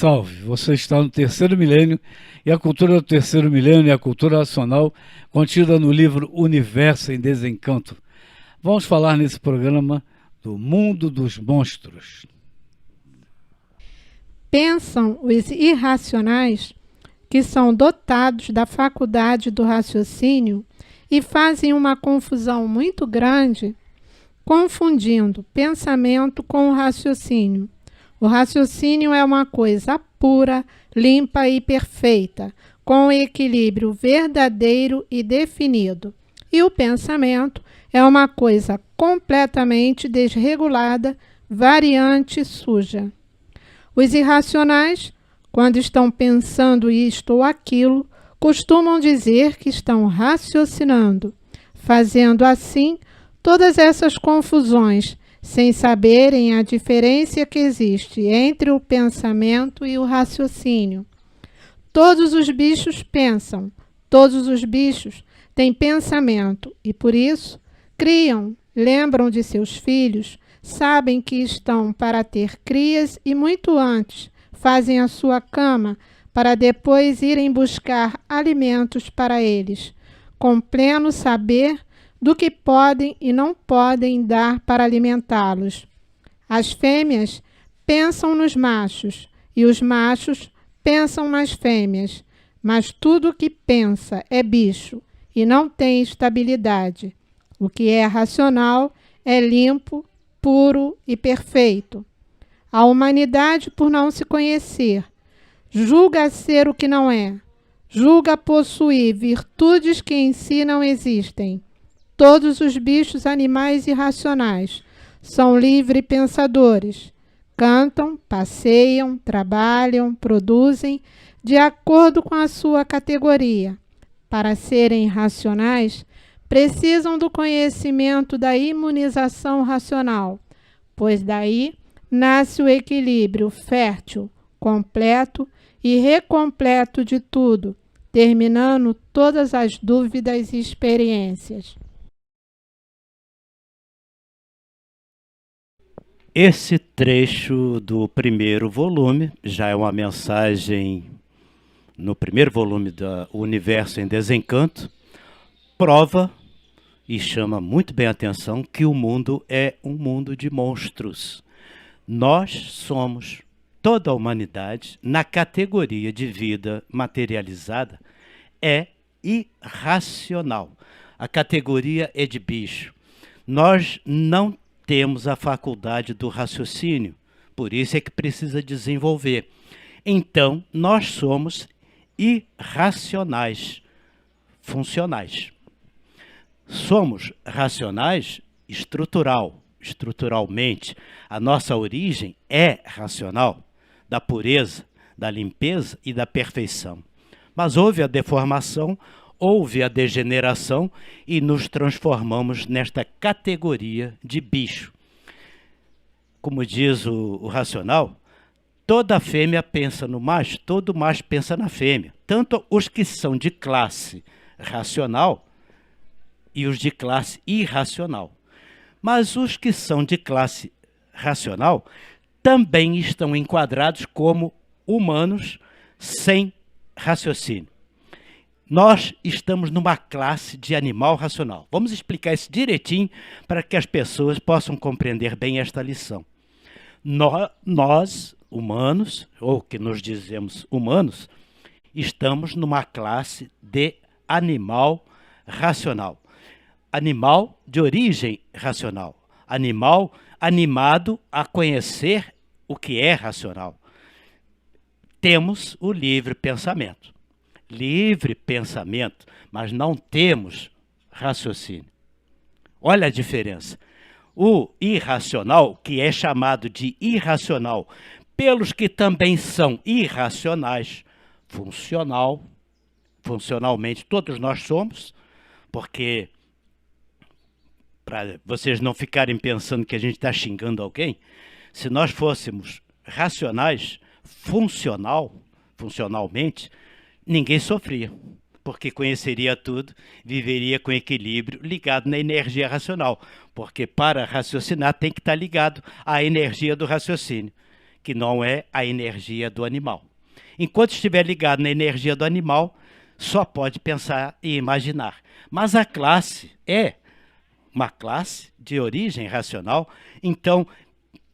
salve! Você está no terceiro milênio e a cultura do terceiro milênio é a cultura racional contida no livro Universo em Desencanto. Vamos falar nesse programa do mundo dos monstros. Pensam os irracionais, que são dotados da faculdade do raciocínio e fazem uma confusão muito grande, confundindo pensamento com o raciocínio. O raciocínio é uma coisa pura, limpa e perfeita, com equilíbrio verdadeiro e definido. E o pensamento é uma coisa completamente desregulada, variante e suja. Os irracionais, quando estão pensando isto ou aquilo, costumam dizer que estão raciocinando, fazendo assim todas essas confusões, sem saberem a diferença que existe entre o pensamento e o raciocínio. Todos os bichos pensam, todos os bichos têm pensamento e, por isso, criam, lembram de seus filhos, sabem que estão para ter crias e muito antes fazem a sua cama para depois irem buscar alimentos para eles, com pleno saber do que podem e não podem dar para alimentá-los. As fêmeas pensam nos machos e os machos pensam nas fêmeas, mas tudo que pensa é bicho e não tem estabilidade. O que é racional é limpo, puro e perfeito. A humanidade, por não se conhecer, julga ser o que não é, julga possuir virtudes que em si não existem. Todos os bichos animais irracionais são livres pensadores. Cantam, passeiam, trabalham, produzem de acordo com a sua categoria. Para serem racionais, precisam do conhecimento da imunização racional, pois daí nasce o equilíbrio fértil, completo e recompleto de tudo, terminando todas as dúvidas e experiências. Esse trecho do primeiro volume já é uma mensagem no primeiro volume do Universo em Desencanto, prova e chama muito bem a atenção que o mundo é um mundo de monstros. Nós somos, toda a humanidade, na categoria de vida materializada, é irracional. A categoria é de bicho. Nós não temos a faculdade do raciocínio, por isso é que precisa desenvolver. Então, nós somos irracionais, funcionais. Somos racionais estruturalmente. A nossa origem é racional, da pureza, da limpeza e da perfeição. Mas houve a deformação, houve a degeneração e nos transformamos nesta categoria de bicho. Como diz o racional, toda fêmea pensa no macho, todo macho pensa na fêmea. Tanto os que são de classe racional e os de classe irracional. Mas os que são de classe racional também estão enquadrados como humanos sem raciocínio. Nós estamos numa classe de animal racional. Vamos explicar isso direitinho para que as pessoas possam compreender bem esta lição. Nós, humanos, ou que nos dizemos humanos, estamos numa classe de animal racional. Animal de origem racional. Animal animado a conhecer o que é racional. Temos o livre pensamento. Livre pensamento, mas não temos raciocínio. Olha a diferença. O irracional, que é chamado de irracional pelos que também são irracionais, funcionalmente todos nós somos, porque, para vocês não ficarem pensando que a gente está xingando alguém, se nós fôssemos racionais, funcionalmente, ninguém sofria, porque conheceria tudo, viveria com equilíbrio, ligado na energia racional, porque para raciocinar tem que estar ligado à energia do raciocínio, que não é a energia do animal. Enquanto estiver ligado na energia do animal, só pode pensar e imaginar. Mas a classe é uma classe de origem racional, então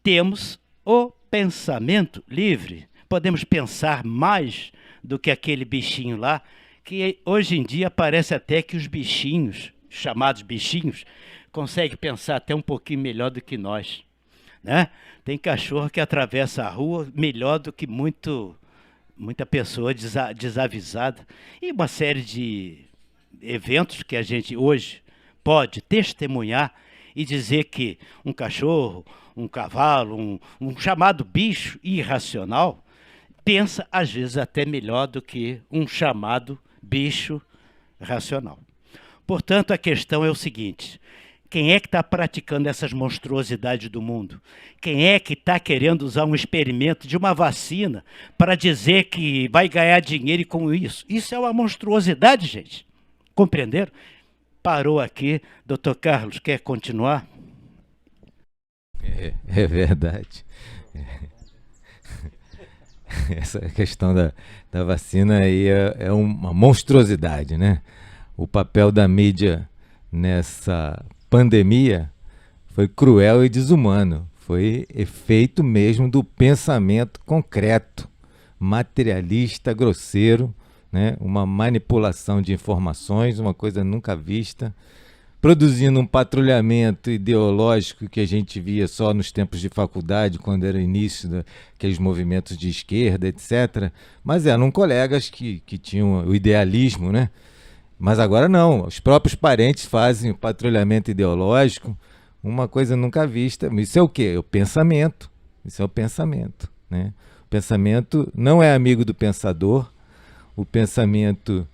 temos o pensamento livre. Podemos pensar mais do que aquele bichinho lá, que hoje em dia parece até que os bichinhos, chamados bichinhos, conseguem pensar até um pouquinho melhor do que nós, né? Tem cachorro que atravessa a rua melhor do que muita pessoa desavisada. E uma série de eventos que a gente hoje pode testemunhar e dizer que um cachorro, um cavalo, um chamado bicho irracional, pensa às vezes até melhor do que um chamado bicho racional. Portanto, a questão é o seguinte: quem é que está praticando essas monstruosidades do mundo? Quem é que está querendo usar um experimento de uma vacina para dizer que vai ganhar dinheiro com isso? Isso é uma monstruosidade, gente. Compreenderam? Parou aqui. Dr. Carlos, quer continuar? É verdade. Essa questão da vacina aí é uma monstruosidade, né? O papel da mídia nessa pandemia foi cruel e desumano. Foi efeito mesmo do pensamento concreto, materialista, grosseiro, né? Uma manipulação de informações, uma coisa nunca vista, produzindo um patrulhamento ideológico que a gente via só nos tempos de faculdade, quando era o início daqueles movimentos de esquerda, etc. Mas eram colegas que tinham o idealismo, né? Mas agora não, os próprios parentes fazem o patrulhamento ideológico, uma coisa nunca vista. Isso é o quê? É o pensamento. Isso é o pensamento, né? O pensamento não é amigo do pensador, o pensamento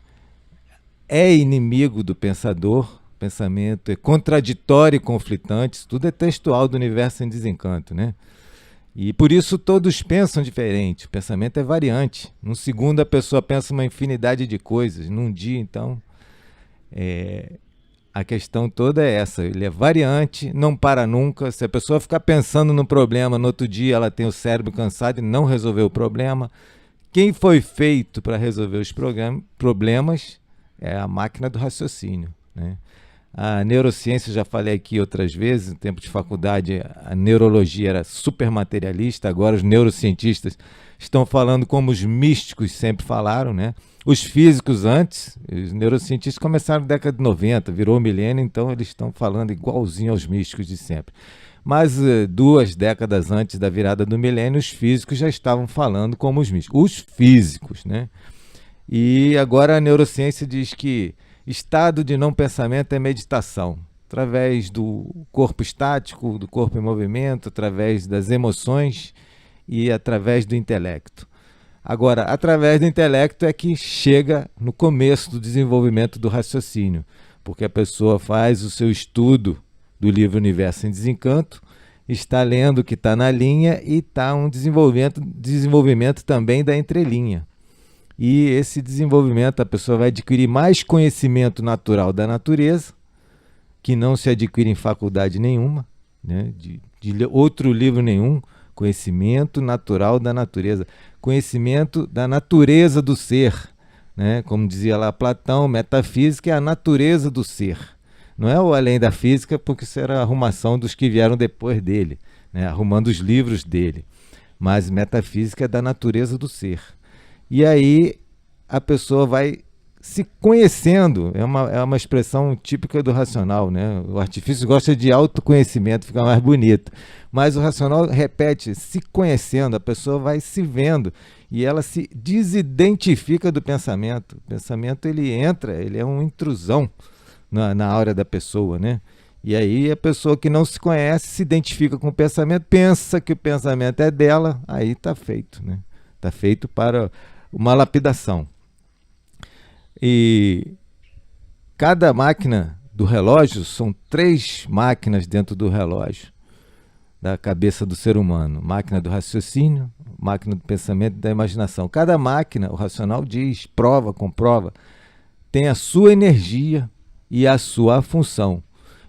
é inimigo do pensador, o pensamento é contraditório e conflitante, isso tudo é textual do Universo em Desencanto, né? E por isso todos pensam diferente, o pensamento é variante. Num segundo a pessoa pensa uma infinidade de coisas, num dia então... a questão toda é essa, ele é variante, não para nunca. Se a pessoa ficar pensando no problema, no outro dia ela tem o cérebro cansado e não resolveu o problema. Quem foi feito para resolver os problemas é a máquina do raciocínio, né? A neurociência, já falei aqui outras vezes, no tempo de faculdade a neurologia era super materialista, agora os neurocientistas estão falando como os místicos sempre falaram, né? Os físicos antes, os neurocientistas começaram na década de 90, virou o milênio, então eles estão falando igualzinho aos místicos de sempre. Mas 2 décadas antes da virada do milênio, os físicos já estavam falando como os místicos. Os físicos, né? E agora a neurociência diz que estado de não pensamento é meditação, através do corpo estático, do corpo em movimento, através das emoções e através do intelecto. Agora, através do intelecto é que chega no começo do desenvolvimento do raciocínio, porque a pessoa faz o seu estudo do livro Universo em Desencanto, está lendo o que está na linha e está um desenvolvimento também da entrelinha. E esse desenvolvimento, a pessoa vai adquirir mais conhecimento natural da natureza, que não se adquire em faculdade nenhuma, né? de outro livro nenhum, conhecimento natural da natureza, conhecimento da natureza do ser, né? Como dizia lá Platão, metafísica é a natureza do ser. Não é o além da física, porque isso era a arrumação dos que vieram depois dele, né? Arrumando os livros dele. Mas metafísica é da natureza do ser. E aí a pessoa vai se conhecendo, é uma expressão típica do racional, né? O artifício gosta de autoconhecimento, fica mais bonito. Mas o racional repete, se conhecendo, a pessoa vai se vendo e ela se desidentifica do pensamento. O pensamento ele é uma intrusão na aura da pessoa, né? E aí a pessoa que não se conhece se identifica com o pensamento, pensa que o pensamento é dela, aí está feito, né? Está feito para uma lapidação. E cada máquina do relógio, são 3 máquinas dentro do relógio, da cabeça do ser humano. Máquina do raciocínio, máquina do pensamento e da imaginação. Cada máquina, o racional diz, prova, comprova, tem a sua energia e a sua função.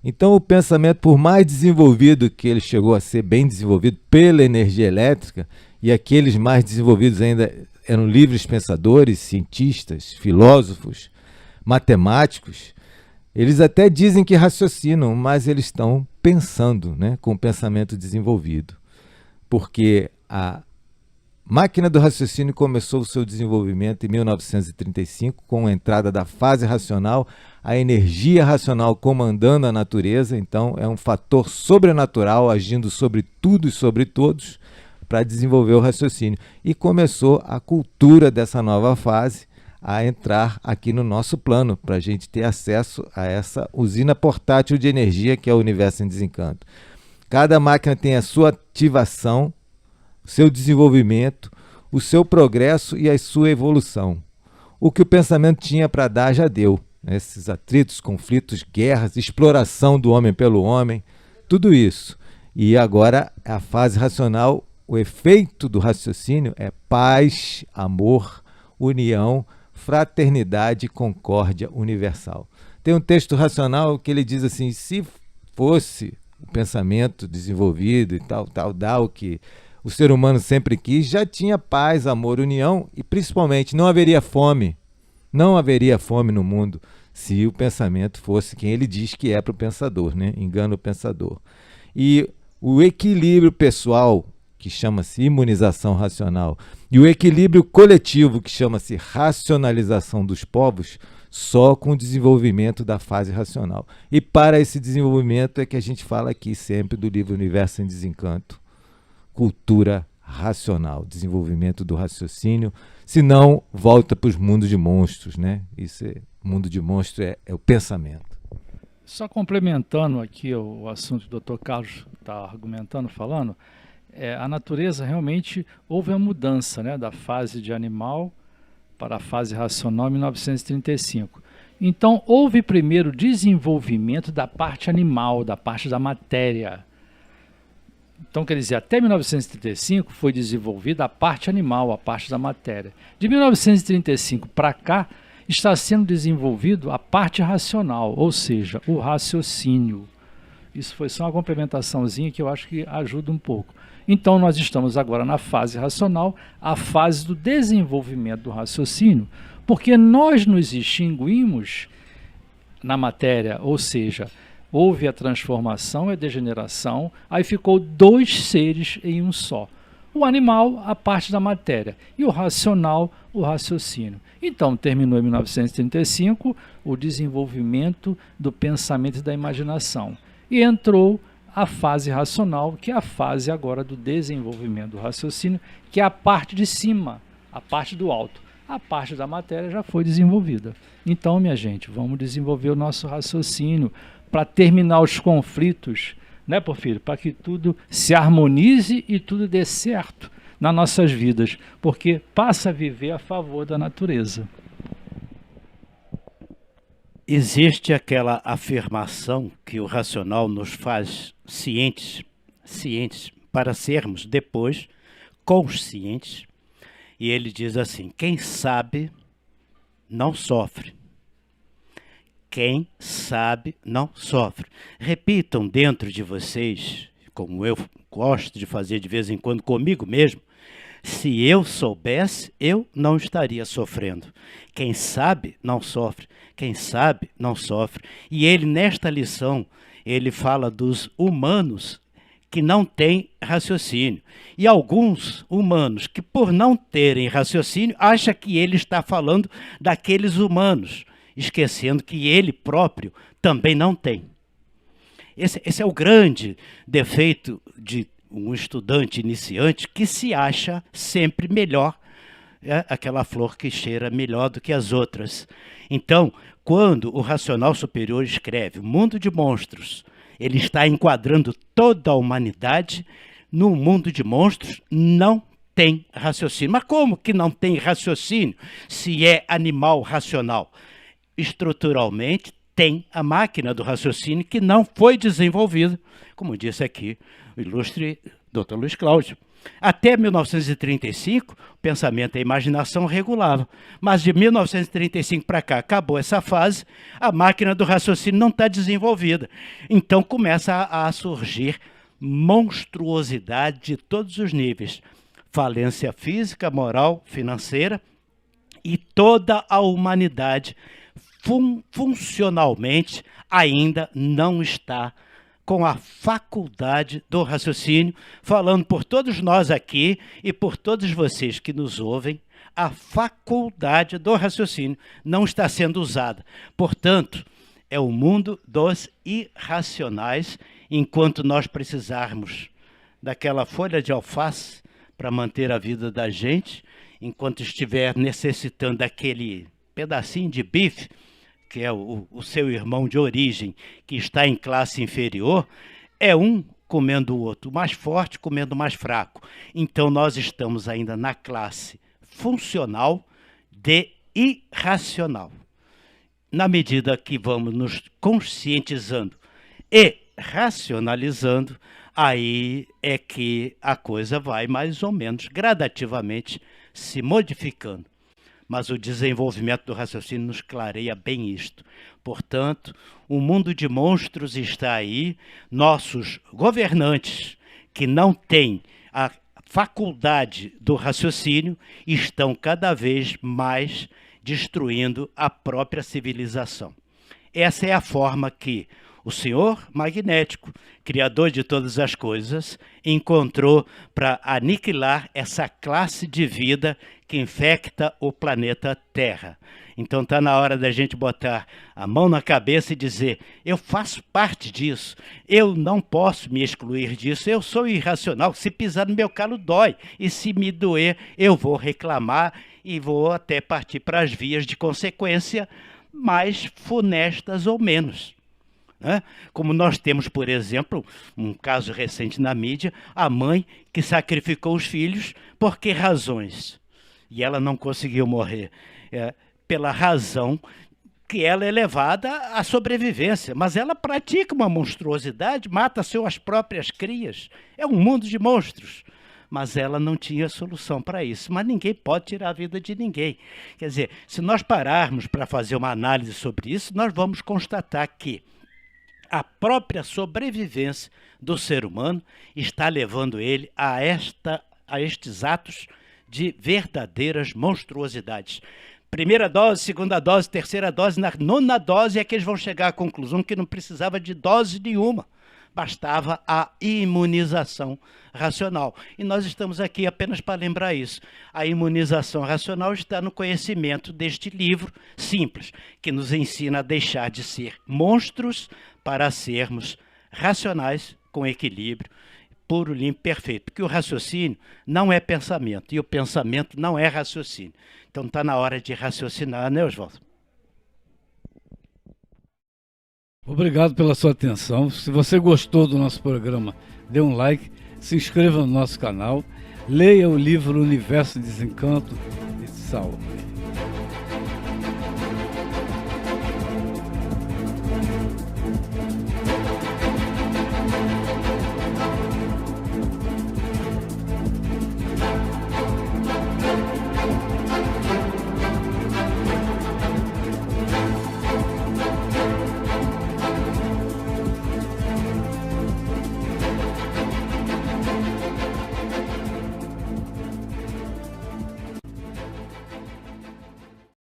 Então o pensamento, por mais desenvolvido que ele chegou a ser, bem desenvolvido pela energia elétrica, e aqueles mais desenvolvidos ainda eram livres pensadores, cientistas, filósofos, matemáticos. Eles até dizem que raciocinam, mas eles estão pensando, né, com o pensamento desenvolvido. Porque a máquina do raciocínio começou o seu desenvolvimento em 1935, com a entrada da fase racional, a energia racional comandando a natureza. Então, é um fator sobrenatural agindo sobre tudo e sobre todos para desenvolver o raciocínio. E começou a cultura dessa nova fase a entrar aqui no nosso plano, para a gente ter acesso a essa usina portátil de energia que é o Universo em Desencanto. Cada máquina tem a sua ativação, o seu desenvolvimento, o seu progresso e a sua evolução. O que o pensamento tinha para dar já deu. Esses atritos, conflitos, guerras, exploração do homem pelo homem, tudo isso. E agora a fase racional, o efeito do raciocínio é paz, amor, união, fraternidade e concórdia universal. Tem um texto racional que ele diz assim: se fosse o pensamento desenvolvido e tal, dá o que o ser humano sempre quis, já tinha paz, amor, união e principalmente não haveria fome. Não haveria fome no mundo se o pensamento fosse quem ele diz que é para o pensador, né? Engana o pensador. E o equilíbrio pessoal, que chama-se imunização racional, e o equilíbrio coletivo, que chama-se racionalização dos povos, só com o desenvolvimento da fase racional. E para esse desenvolvimento é que a gente fala aqui sempre do livro Universo em Desencanto. Cultura racional, desenvolvimento do raciocínio, senão volta para os mundos de monstros, né? Mundo de monstros é o pensamento. Só complementando aqui o assunto que o Dr. Carlos está argumentando, falando, a natureza realmente houve a mudança, né, da fase de animal para a fase racional em 1935. Então houve primeiro desenvolvimento da parte animal, da parte da matéria. Então, quer dizer, até 1935 foi desenvolvida a parte animal, a parte da matéria. De 1935 para cá, está sendo desenvolvido a parte racional, ou seja, o raciocínio. Isso foi só uma complementaçãozinha que eu acho que ajuda um pouco. Então, nós estamos agora na fase racional, a fase do desenvolvimento do raciocínio, porque nós nos extinguimos na matéria, ou seja, houve a transformação e a degeneração, aí ficou dois seres em um só. O animal, a parte da matéria, e o racional, o raciocínio. Então, terminou em 1935 o desenvolvimento do pensamento e da imaginação. E entrou a fase racional, que é a fase agora do desenvolvimento do raciocínio, que é a parte de cima, a parte do alto. A parte da matéria já foi desenvolvida. Então, minha gente, vamos desenvolver o nosso raciocínio para terminar os conflitos, né, Porfírio? Para que tudo se harmonize e tudo dê certo nas nossas vidas, porque passa a viver a favor da natureza. Existe aquela afirmação que o racional nos faz cientes para sermos depois conscientes, e ele diz assim: quem sabe não sofre. Quem sabe não sofre. Repitam dentro de vocês, como eu gosto de fazer de vez em quando comigo mesmo: se eu soubesse, eu não estaria sofrendo. Quem sabe não sofre. Quem sabe não sofre. E ele, nesta lição, ele fala dos humanos que não têm raciocínio. E alguns humanos que, por não terem raciocínio, acham que ele está falando daqueles humanos, esquecendo que ele próprio também não tem. Esse é o grande defeito de um estudante iniciante, que se acha sempre melhor, aquela flor que cheira melhor do que as outras. Então, quando o racional superior escreve O Mundo de Monstros, ele está enquadrando toda a humanidade no mundo de monstros, não tem raciocínio. Mas como que não tem raciocínio se é animal racional? Estruturalmente, tem a máquina do raciocínio que não foi desenvolvida, como disse aqui o ilustre Dr. Luiz Cláudio. Até 1935, o pensamento e a imaginação regulavam. Mas de 1935 para cá, acabou essa fase, a máquina do raciocínio não está desenvolvida. Então começa a surgir monstruosidade de todos os níveis. falência física, moral, financeira, e toda a humanidade funcionalmente ainda não está com a faculdade do raciocínio, falando por todos nós aqui e por todos vocês que nos ouvem, a faculdade do raciocínio não está sendo usada. Portanto, é o mundo dos irracionais, enquanto nós precisarmos daquela folha de alface para manter a vida da gente, enquanto estiver necessitando daquele pedacinho de bife, que é o seu irmão de origem, que está em classe inferior, é um comendo o outro, o mais forte comendo o mais fraco. Então nós estamos ainda na classe funcional de irracional. Na medida que vamos nos conscientizando e racionalizando, aí é que a coisa vai mais ou menos gradativamente se modificando. Mas o desenvolvimento do raciocínio nos clareia bem isto. Portanto, o mundo de monstros está aí, nossos governantes que não têm a faculdade do raciocínio estão cada vez mais destruindo a própria civilização. Essa é a forma que o senhor magnético, criador de todas as coisas, encontrou para aniquilar essa classe de vida que infecta o planeta Terra. Então está na hora da gente botar a mão na cabeça e dizer: eu faço parte disso, eu não posso me excluir disso, eu sou irracional, se pisar no meu calo dói, e se me doer eu vou reclamar e vou até partir para as vias de consequência mais funestas ou menos. Como nós temos, por exemplo, um caso recente na mídia, a mãe que sacrificou os filhos, por que razões? E ela não conseguiu morrer, pela razão que ela é levada à sobrevivência, mas ela pratica uma monstruosidade, mata suas próprias crias, é um mundo de monstros. Mas ela não tinha solução para isso. Mas ninguém pode tirar a vida de ninguém. Quer dizer, se nós pararmos para fazer uma análise sobre isso, nós vamos constatar que a própria sobrevivência do ser humano está levando ele a estes atos de verdadeiras monstruosidades. Primeira dose, segunda dose, terceira dose, na nona dose é que eles vão chegar à conclusão que não precisava de dose nenhuma. Bastava a imunização racional. E nós estamos aqui apenas para lembrar isso. A imunização racional está no conhecimento deste livro simples, que nos ensina a deixar de ser monstros para sermos racionais, com equilíbrio, puro, limpo, perfeito. Porque o raciocínio não é pensamento, e o pensamento não é raciocínio. Então está na hora de raciocinar, né, Oswaldo? Obrigado pela sua atenção. Se você gostou do nosso programa, dê um like, se inscreva no nosso canal, leia o livro Universo Desencanto e Salve.